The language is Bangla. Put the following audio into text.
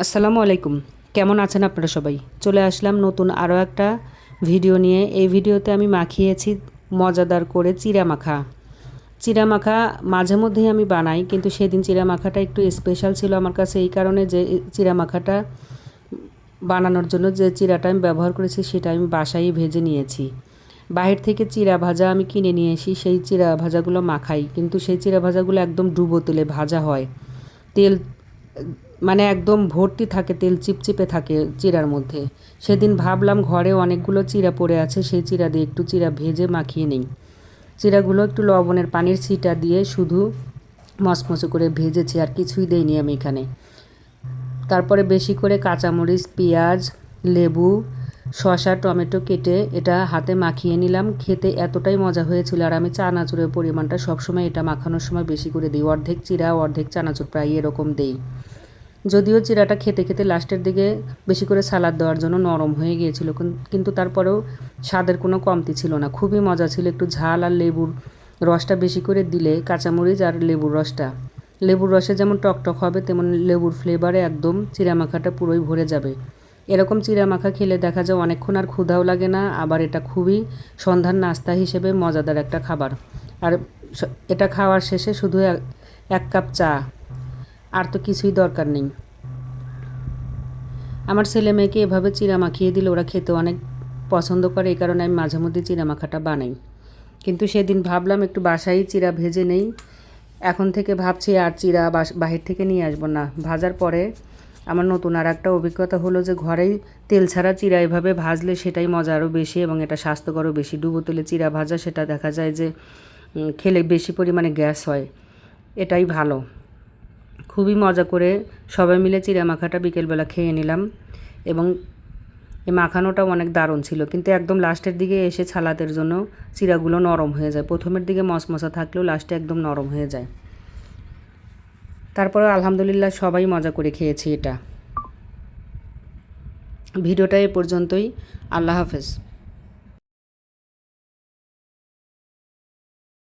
আসসালামু আলাইকুম। কেমন আছেন আপনারা সবাই? চলে আসলাম নতুন আরও একটা ভিডিও নিয়ে। এই ভিডিওতে আমি মাখিয়েছি মজাদার করে চিড়া মাখা। চিড়া মাখা মাঝে মধ্যেই আমি বানাই, কিন্তু সেদিন চিড়া মাখাটা একটু স্পেশাল ছিল আমার কাছে এই কারণে যে চিড়া মাখাটা বানানোর জন্য যে চিড়াটা আমি ব্যবহার করেছি সেটা আমি বাসায় ভেজে নিয়েছি। বাহির থেকে চিড়া ভাজা আমি কিনে নিয়ে এসি, সেই চিড়া ভাজাগুলো মাখাই, কিন্তু সেই চিড়া ভাজাগুলো একদম ডুবো তেলে ভাজা হয়। তেল মানে একদম ভর্তি থাকে, তেল চিপচিপে থাকে চিড়ার মধ্যে। সেদিন ভাবলাম ঘরে অনেকগুলো চিড়া পড়ে আছে, সেই চিড়া দিয়ে একটু চিড়া ভেজে মাখিয়ে নিই। চিড়াগুলো একটু লবণের পানির ছিটা দিয়ে শুধু মচমচে করে ভেজেছি, আর কিছুই দেইনি আমি এখানে। তারপরে বেশি করে কাঁচামরিচ, পেঁয়াজ, লেবু, শসা, টমেটো কেটে এটা হাতে মাখিয়ে নিলাম। খেতে এতটাই মজা হয়েছিল। আর আমি চানাচুরের পরিমাণটা সবসময় এটা মাখানোর সময় বেশি করে দিই, অর্ধেক চিড়া অর্ধেক চানাচুর প্রায় এরকম দেই। যদিও চিড়াটা খেতে খেতে লাস্টের দিকে বেশি করে সালাদ দেওয়ার জন্য নরম হয়ে গিয়েছিল, কিন্তু তারপরেও স্বাদের কোনো কমতি ছিল না, খুবই মজা ছিল। একটু ঝাল আর লেবুর রসটা বেশি করে দিলে, কাঁচামরিচ আর লেবুর রসটা, লেবুর রসে যেমন টকটক হবে তেমন লেবুর ফ্লেভারে একদম চিড়া মাখাটা পুরোই ভরে যাবে। এরকম চিড়া মাখা খেলে দেখা যায় অনেকক্ষণ আর ক্ষুধাও লাগে না। আবার এটা খুবই সন্ধ্যার নাস্তা হিসেবে মজাদার একটা খাবার। আর এটা খাওয়ার শেষে শুধু এক কাপ চা, আর তো কিছুই দরকার নেই। আমার ছেলে মেয়েকে এভাবে চিড়া মাখিয়ে দিলে ওরা খেতে অনেক পছন্দ করে, এই কারণে আমি মাঝে মধ্যে চিড়া মাখাটা বানাই। কিন্তু সেদিন ভাবলাম একটু বাসায় চিড়া ভেজে নেই। এখন থেকে ভাবছি আর চিড়া বাহির থেকে নিয়ে আসবো না। ভাজার পরে আমার নতুন আর একটা অভিজ্ঞতা হলো যে ঘরেই তেল ছাড়া চিড়া এভাবে ভাজলে সেটাই মজা আরও বেশি, এবং এটা স্বাস্থ্যকরও বেশি। ডুবো তেলে চিড়া ভাজা সেটা দেখা যায় যে খেলে বেশি পরিমাণে গ্যাস হয়, এটাই ভালো। খুবই মজা করে সবাই মিলে চিড়া মাখাটা বিকেলবেলা খেয়ে নিলাম, এবং এই মাখানোটাও অনেক দারুণ ছিল। কিন্তু একদম লাস্টের দিকে এসে ছালাতের জন্য চিড়াগুলো নরম হয়ে যায়। প্রথমের দিকে মশমশা থাকলেও লাস্টে একদম নরম হয়ে যায়। তারপরে আলহামদুলিল্লাহ সবাই মজা করে খেয়েছি এটা। ভিডিওটা এ পর্যন্তই। আল্লাহ হাফেজ।